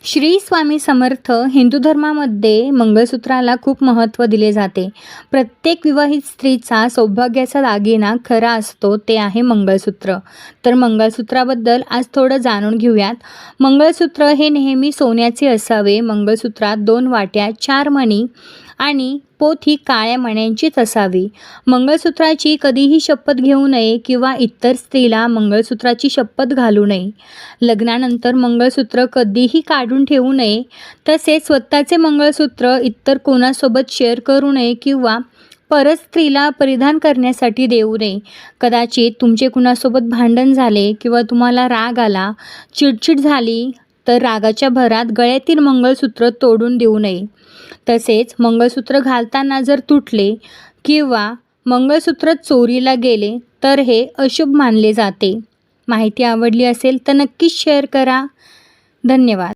श्री स्वामी समर्थ हिंदू धर्मामध्ये मंगळसूत्राला खूप महत्त्व दिले जाते. प्रत्येक विवाहित स्त्रीचा सौभाग्याचा दागिना खरा असतो ते आहे मंगळसूत्र. तर मंगळसूत्राबद्दल आज थोडं जाणून घेऊयात. मंगळसूत्र हे नेहमी सोन्याचे असावे. मंगळसूत्रात 2 वाट्या, 4 मणी आणि पोथी काळ्या मण्यांचीच असावी. मंगळसूत्राची कधीही शपथ घेऊ नये किंवा इतर स्त्रीला मंगळसूत्राची शपथ घालू नये. लग्नानंतर मंगळसूत्र कधीही काढून ठेवू नये. तसेच स्वतःचे मंगळसूत्र इतर कोणासोबत शेअर करू नये किंवा परत स्त्रीला परिधान करण्यासाठी देऊ नये. कदाचित तुमचे कुणासोबत भांडण झाले किंवा तुम्हाला राग आला, चिडचिड झाली तर रागाच्या भरात गळ्यातील मंगळसूत्र तोडून देऊ नये. तसेच मंगळसूत्र घालताना जर तुटले किंवा मंगळसूत्र चोरीला गेले तर हे अशुभ मानले जाते. माहिती आवडली असेल तर नक्कीच शेअर करा. धन्यवाद.